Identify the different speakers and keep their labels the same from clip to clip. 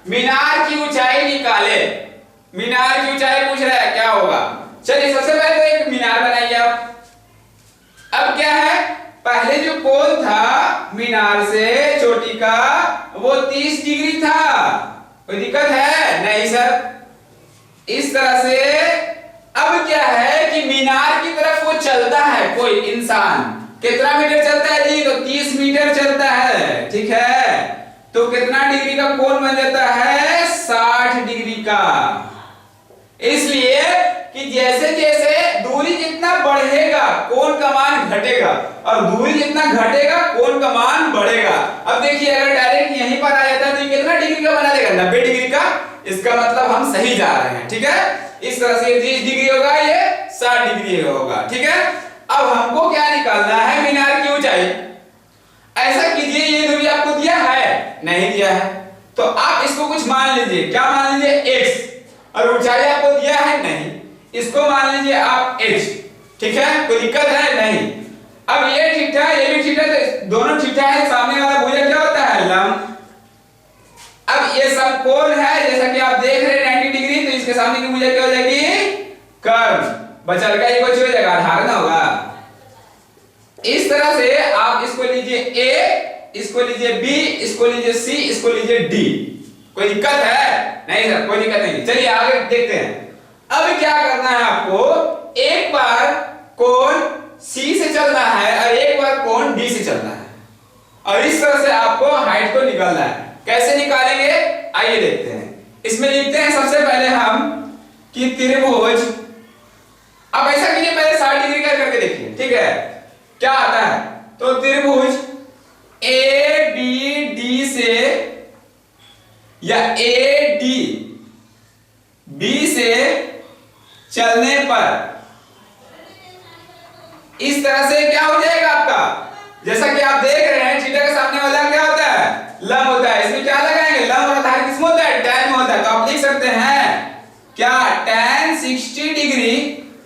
Speaker 1: मीनार की ऊंचाई निकाले। मीनार की ऊंचाई पूछ रहा है, क्या होगा? चलिए सबसे पहले तो एक मीनार बनाइए आप। अब क्या है, पहले जो कोण था मीनार से चोटी का वो 30 डिग्री था। कोई दिक्कत है? नहीं सर। इस तरह से अब क्या है कि मीनार की तरफ वो चलता है कोई इंसान। कितना मीटर चलता है जी? तो 30 मीटर चलता है। ठीक है, तो कितना डिग्री का कोण बन जाता है? 60 डिग्री का। इसलिए कि जैसे जैसे दूरी जितना बढ़ेगा कोण का मान घटेगा, और दूरी जितना घटेगा कोण का मान बढ़ेगा। अब देखिए अगर डायरेक्ट यहीं पर आ जाता है तो कितना डिग्री का बना देगा? 90 डिग्री का। इसका मतलब हम सही जा रहे हैं। ठीक है, इस तरह से 30 डिग्री होगा, ये 60 डिग्री होगा। ठीक है, अब हमको क्या निकालना है? मीनार की ऊंचाई। ऐसा कीजिए, ये दूरी आपको दिया है? नहीं दिया है, तो आप इसको कुछ मान लीजिए। क्या मान लीजिए? x। और ऊंचाई आपको दिया है? नहीं, इसको मान लीजिए आप h। ठीक है, कोई दिक्कत है? नहीं। अब ये थीटा ये भी थीटा, तो दोनों थीटा है, सामने वाला भुजा क्या होता है? लंब। अब ये समकोण है, जैसा कि आप देख रहे हैं 90 डिग्री, तो इसके सामने की भुजा क्या हो जाएगी? कर्व। बचल का ये कुछ हो जाएगा, आधार ना होगा। इस तरह से आप इसको लीजिए a, इसको लीजिए b, इसको लीजिए c, इसको लीजिए d। कोई दिक्कत है? नहीं सर, कोई दिक्कत नहीं। चलिए आगे देखते हैं। अब क्या करना है आपको? एक बार कोण c से चलना है और एक बार कोण d से चलना है, और इस तरह से आपको हाइट को निकालना है। कैसे निकालेंगे आइए देखते हैं। इसमें लिखते हैं सबसे पहले हम कि त्रिभुज। अब ऐसा कीजिए, पहले 60 डिग्री का करके देखिए। ठीक है, क्या आता है? तो त्रिभुज ए बी डी से, या ए डी बी से चलने पर इस तरह से क्या हो जाएगा आपका? जैसा कि आप देख रहे हैं थीटा के सामने वाला क्या होता है? लंब होता है। इसमें क्या लगाएंगे? लंब और आधार किसमें होता है? tan में होता है। तो आप लिख सकते हैं क्या? tan 60 डिग्री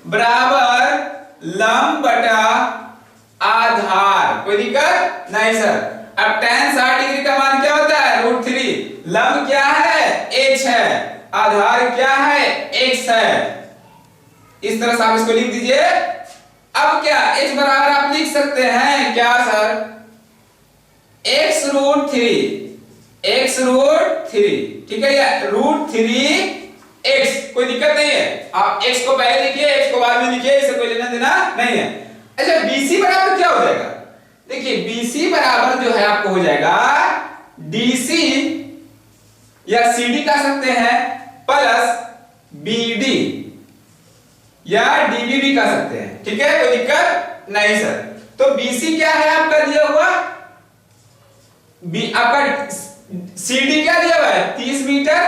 Speaker 1: बराबर लंब बटा आधार। कोई दिक्कत नहीं सर। अब tan 60 डिग्री का मान क्या होता है? √3। लंब क्या है? h है, आधार क्या है? x है। इस तरह से आप इसको लिख दीजिए। अब क्या h बराबर आप लिख सकते हैं क्या सर? x√3। ठीक है, या √3x। कोई दिक्कत नहीं है। आप x को पहले लिखिए, x को बाद में लिखिए, इससे कोई लेना देना नहीं है। अच्छा, BC बराबर क्या हो जाएगा? देखिए BC बराबर जो है आपको हो जाएगा DC, या CD कह सकते हैं, प्लस BD, या DB भी कह सकते हैं। ठीक है, कोई दिक्कत नहीं सर। तो BC क्या है आपका दिया हुआ? आपका CD क्या दिया हुआ है? 30 मीटर,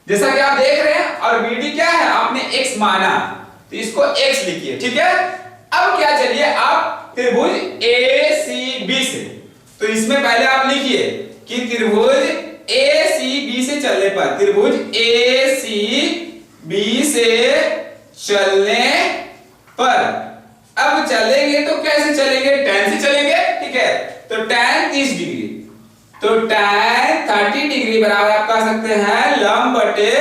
Speaker 1: जैसा कि आप देख रहे हैं। और BD क्या है? आपने x माना, तो इसको x लिखिए। ठीक है, अब क्या, चलिए आप त्रिभुज ACB से, तो इसमें पहले आप लिखिए कि त्रिभुज ACB से चलने पर, त्रिभुज ACB से चलने पर, अब चलेंगे तो कैसे चलेंगे? tan से चलेंगे। ठीक है, तो tan 30 डिग्री, तो tan 30 डिग्री बराबर आप कह सकते हैं लंब बटे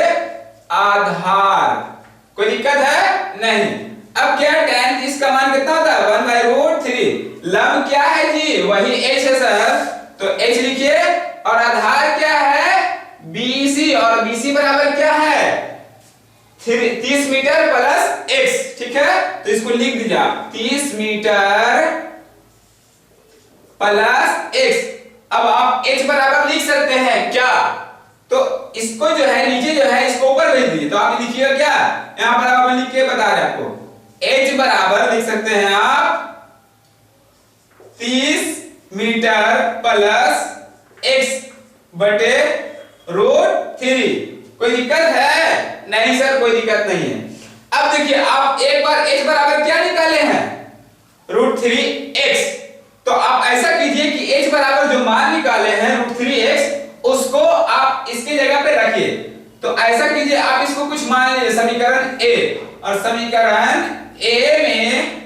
Speaker 1: आधार। कोई दिक्कत है? नहीं। अब क्या tan 30 का मान कितना होता है? 1/√3। लंब क्या है जी? वही h है सर, तो h लिखिए। और आधार क्या है? BC, और BC बराबर क्या है? 30 मीटर प्लस x। ठीक है, तो इसको लिख दीजिए आप 30 मीटर प्लस x। अब आप h बराबर लिख सकते हैं क्या? तो इसको जो है नीचे जो है इसको ऊपर भेज दीजिए। तो आप लिखिएगा क्या? यहां पर आप लिख के बता रहे हैं आपको। h बराबर लिख सकते हैं आप 30 मीटर प्लस x बटे √3। कोई दिक्कत है? नहीं सर, कोई दिक्कत नहीं है। अब देखिए, आप एक बार h बराबर क्या निकाले हैं? √3x। तो आप ऐसा कीजिए कि h बराबर जो मान निकाले हैं √3x, उसको आप इसकी जगह पे रखिए। तो ऐसा कीजिए, आप इसको कुछ मान लीजिए समीकरण a, और समीकरण a में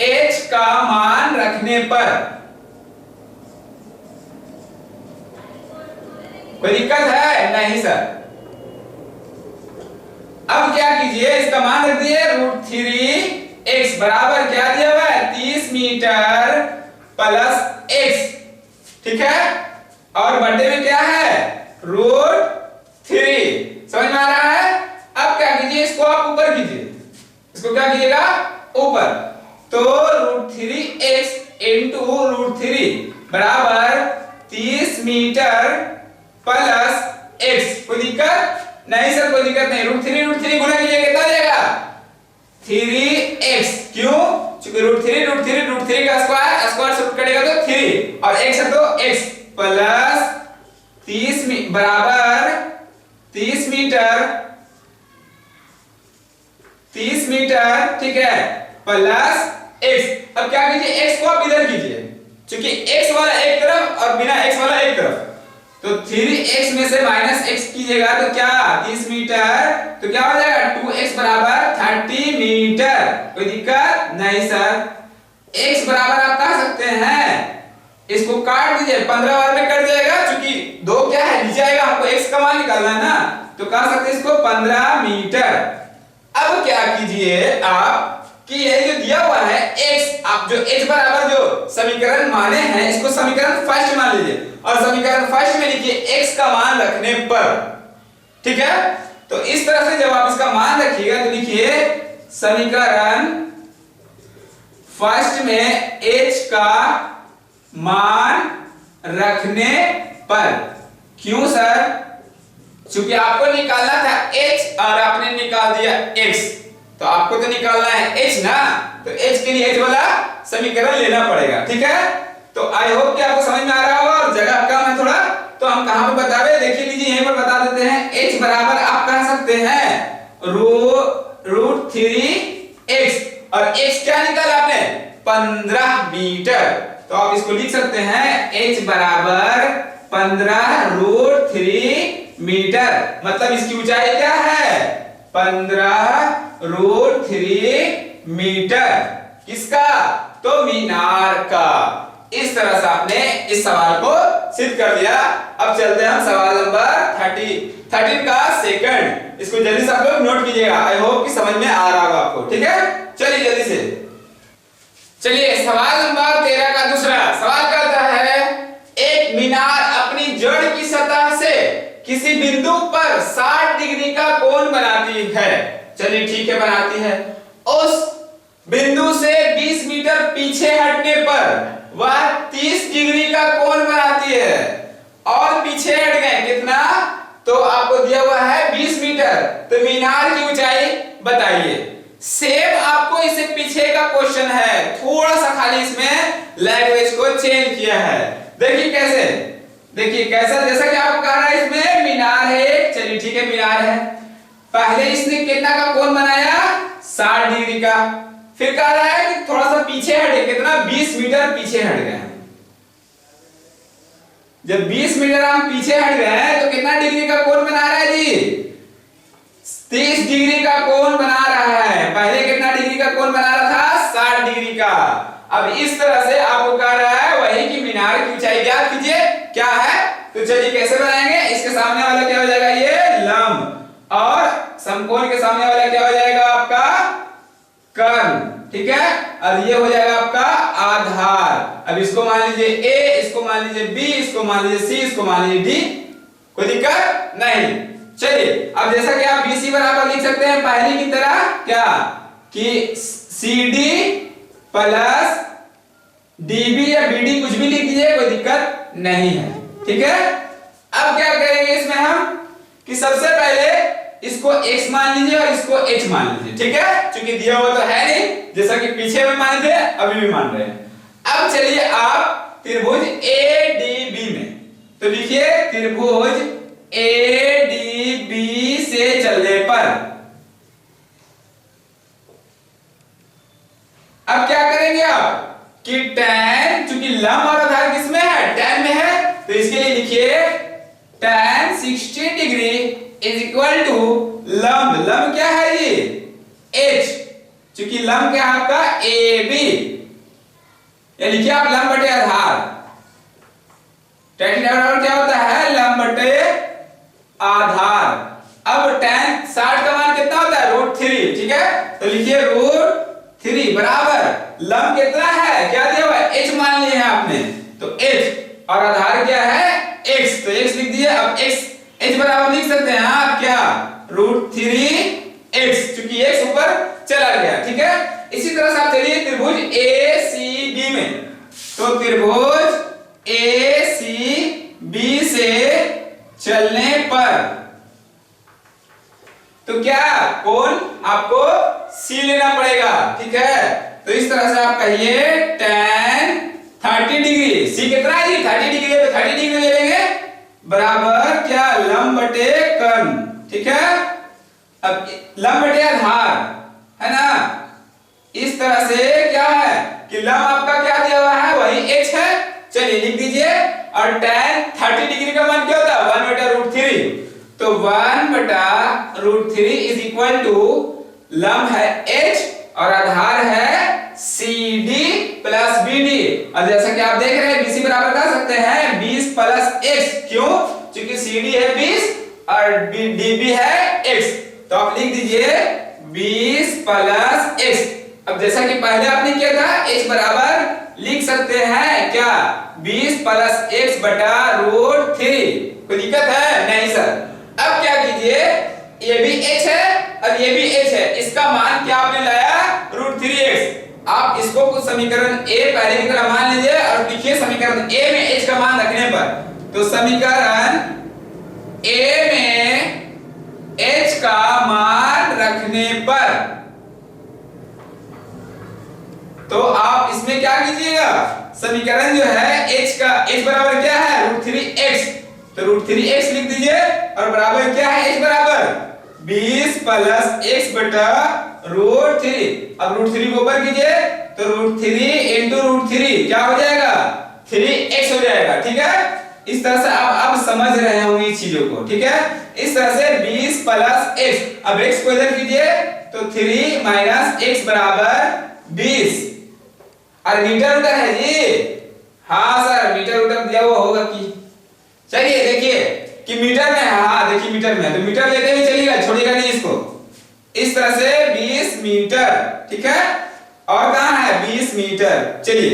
Speaker 1: h का मान रखने पर कोई दिक्कत है? नहीं सर। अब क्या कीजिए, इसका मान रख दिए √3x बराबर क्या दिया हुआ है 30 मीटर प्लस x, ठीक है। और बटे में क्या है √3, समझ में आ रहा है। अब क्या कीजिए, इसको आप ऊपर कीजिए, इसको क्या कीजिएगा ऊपर। तो √3x इंटू √3 बराबर 30 मीटर प्लस x। कोई दिक्कत? नहीं सर कोई दिक्कत नहीं। √3 गुना कीजिए, कितना देगा 3x। क्यों? क्योंकि √3 का स्क्वायर से कटेगा तो 3 और x है तो x प्लस 30 बराबर 30 मीटर, ठीक है, प्लस x। अब क्या कीजिए, x को आप इधर कीजिए, क्योंकि x वाला एक तरफ और बिना x वाला एक तरफ, तो 3x में से माइनस x कीजिएगा तो क्या 30 मीटर, तो क्या हो जाएगा 2x बराबर 30 मीटर। कोई दिक्कत? नहीं सर। x बराबर आप कह सकते हैं, इसको काट दीजिए, 15 बार में कट जाएगा, क्योंकि 2 क्या है नीचे आएगा, हमको x का मान निकालना है ना, तो कह सकते हैं इसको 15 मीटर। अब क्या कीजिए आप कि ये जो दिया हुआ है x, आप जो h बराबर जो समीकरण माने हैं इसको समीकरण फर्स्ट मान लीजिए और समीकरण फर्स्ट में लिखिए x का मान रखने पर, ठीक है। तो इस तरह से जब आप इसका मान रखिएगा तो लिखिए समीकरण फर्स्ट में h का मान रखने पर। क्यों सर? क्योंकि आपको निकालना था h और आपने निकाल दिया x, तो आपको तो निकालना है h ना, तो h के लिए h वाला समीकरण लेना पड़ेगा, ठीक है। तो आई होप कि आपको समझ में आ रहा होगा और जगह कम है थोड़ा, तो हम कहां पे बतावे देखिए लीजिए, यहीं पर बता देते हैं। h बराबर आप कह सकते हैं √3x और x क्या निकाला आपने 15 मीटर, तो आप इसको लिख सकते हैं h बराबर 15 √3 मीटर, मतलब इसकी ऊंचाई क्या है 15 √3 मीटर। किसका? तो मीनार का। इस तरह से आपने इस सवाल को सिद्ध कर दिया। अब चलते हैं हम सवाल नंबर 13 का सेकंड। इसको जल्दी से आप लोग नोट कीजिएगा, आई होप कि समझ में आ रहा होगा आपको, ठीक है। चलिए जल्दी से, चलिए सवाल नंबर 13 का दूसरा सवाल कहता है, एक मीनार अपनी जड़ की सतह से किसी बिंदु पर 60 डिग्री का कोण बनाती है। चलिए ठीक है, बनाती है। उस बिंदु से 20 मीटर पीछे हटने पर वह 30 डिग्री का कोण बनाती है और पीछे हट गए कितना, तो आपको दिया हुआ है 20 मीटर, तो मीनार की ऊंचाई बताइए। सेम आपको इससे पीछे का क्वेश्चन है, थोड़ा सा खाली इसमें लैंग्वेज को चेंज किया है। देखिए कैसे, देखिए कैसा, जैसा कि आपको कह रहा है इसमें मीनार है, चलिए ठीक है मीनार है। पहले इसने कितना का कोण बनाया 60 डिग्री का, फिर कह रहा है कि थोड़ा सा पीछे हटे, कितना 20 मीटर पीछे हट गए। जब 20 मीटर हम पीछे हट गए तो कितना डिग्री का कोण बना रहा है जी 30 डिग्री का कोण बना रहा है। पहले कितना डिग्री का कोण बना रहा था 60 डिग्री का। अब इस तरह से आपको कह रहा है वही कि मीनार की ऊंचाई ज्ञात कीजिए, क्या है, तो चलिए कैसे बनाएंगे। इसके सामने वाला क्या हो जाएगा, ये लंब, और समकोण के सामने वाला क्या हो जाएगा आपका कर्ण, ठीक है, और ये हो जाएगा आपका आधार। अब इसको मान लीजिए a, इसको मान लीजिए b, इसको मान लीजिए c, इसको मान लीजिए d, कोई दिक्कत नहीं। चलिए अब जैसा कि आप BC बराबर लिख सकते हैं पहले की तरह, क्या कि CD प्लस DB या BD कुछ भी लिख दीजिए, कोई दिक्कत नहीं है, ठीक है। अब क्या करेंगे इसमें हम कि सबसे पहले इसको x मान लीजिए और इसको h मान लीजिए, ठीक है, क्योंकि दिया हुआ तो है नहीं, जैसा कि पीछे में मान थे अभी भी मान रहे हैं। अब चलिए आप त्रिभुज ADB में, तो लिखिए त्रिभुज ADB से चलने पर अब क्या करेंगे आप कि tan, चूंकि लंब और आधार किसमें है tan में है, तो इसके लिए लिखिए tan 60 degree is equal to लंब, लंब क्या है ये h, चूंकि लंब क्या है आपका AB, या लिखिए आप लंब बटे आधार, tan बराबर क्या होता है लंब बटे तो लिखिए √3 बराबर लंब कितना है, क्या दिया हुआ है, h मान लिए हैं आपने, तो h और आधार क्या है x, तो x लिख दिए। अब x h बराबर लिख सकते हैं आप क्या, √3x, चूंकि x ऊपर चला गया, ठीक है। इसी तरह से आप चलिए त्रिभुज ACB में, तो त्रिभुज ACB से चलने पर तो क्या कोण आपको C लेना पड़ेगा, ठीक है। तो इस तरह से आप कहिए tan 30 डिग्री, C कितना है जी 30 डिग्री है, तो 30 डिग्री ले लेंगे बराबर क्या लंब बटे कर्ण, ठीक है। अब लंब बटे आधार है ना, इस तरह से क्या है कि लंब आपका क्या दिया हुआ है वही h है, चलिए लिख दीजिए। और tan 30 डिग्री का मान क्या होता है 1 बटा √3, तो 1 बटा √3 इज इक्वल टू लंब है h और आधार है CD प्लस BD। और जैसा कि आप देख रहे हैं BC बराबर कर सकते हैं 20 प्लस x, क्यों, क्योंकि CD है 20 और DB है x, तो आप लिख दीजिए 20 प्लस x। अब जैसा कि पहले आपने किया था h बराबर लिख सकते हैं क्या 20 प्लस x बटा √3, कोई दिक्कत है नहीं सर। अब क्या कीजिए, ये भी h है और ये भी h है, इसका मान क्या आपने लाया √3x। आप इसको कुछ समीकरण a पहले की तरह मान लीजिए और लिखिए समीकरण a में h का मान रखने पर, तो समीकरण a में h का मान रखने पर तो आप इसमें क्या कीजिएगा, समीकरण जो है h का h बराबर क्या है √3x, तो √3x लिख दीजिए और बराबर क्या है h बराबर 20 प्लस x बटा √3। अब √3 को ऊपर कीजिए तो √3 इंटू √3 क्या हो जाएगा 3x हो जाएगा, ठीक है। इस तरह से आप अब समझ रहे होंगे इस चीजों को, ठीक है। इस तरह से 20 प्लस x, अब x को इधर कीजिए तो 3 माइनस x बराबर 20, और मीटर उधर है जी, हाँ सर मीटर उधर दिया हुआ होगा कि, चलिए देखिए कि मीटर में है, हाँ देखिए मीटर में है, तो मीटर लेते हुए चलिएगा, छोड़िएगा नहीं इसको। इस तरह से 20 मीटर, ठीक है, और कहाँ है 20 मीटर। चलिए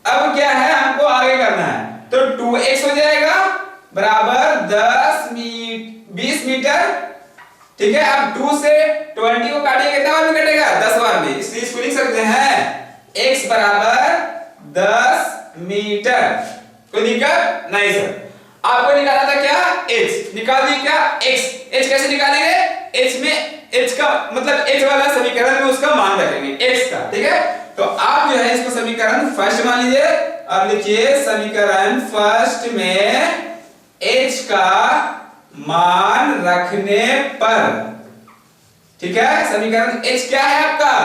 Speaker 1: अब क्या है हमको आगे करना है, तो 2x हो जाएगा बराबर 20 मीटर, ठीक है। अब 2 से 20 को काटिए कितना बार में कटेगा 10 बार में, इसलिए इसको लिख सकते हैं x बराबर 10 मीटर, कोई दिक्कत नहीं सर। आपको निकाला था क्या h, निकाल दी क्या x कैसे निकालेंगे, h में h का मतलब h वाला समीकरण में उसका मान रखेंगे x का, ठीक है। तो आप जो है इसको समीकरण फर्स्ट मान लीजिए और लिखिए समीकरण फर्स्ट में h का मान रखने पर, ठीक है। समीकरण h क्या है आपका,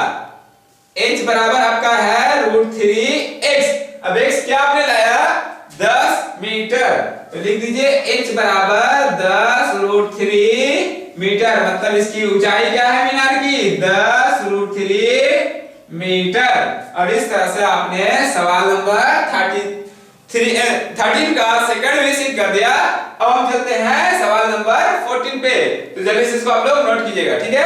Speaker 1: h बराबर आपका है √3x। अब x क्या आपने लाया 10 मीटर, तो लिख दीजिए h बराबर 10 √3 मीटर, मतलब इसकी ऊंचाई क्या है मीनार की 10 √3 मीटर। और इस तरह से आपने सवाल नंबर 13 का सेकंड विषय कर दिया। अब हम चलते हैं सवाल नंबर 14 पे, तो जल्दी से इसको आप लोग नोट कीजिएगा, ठीक है।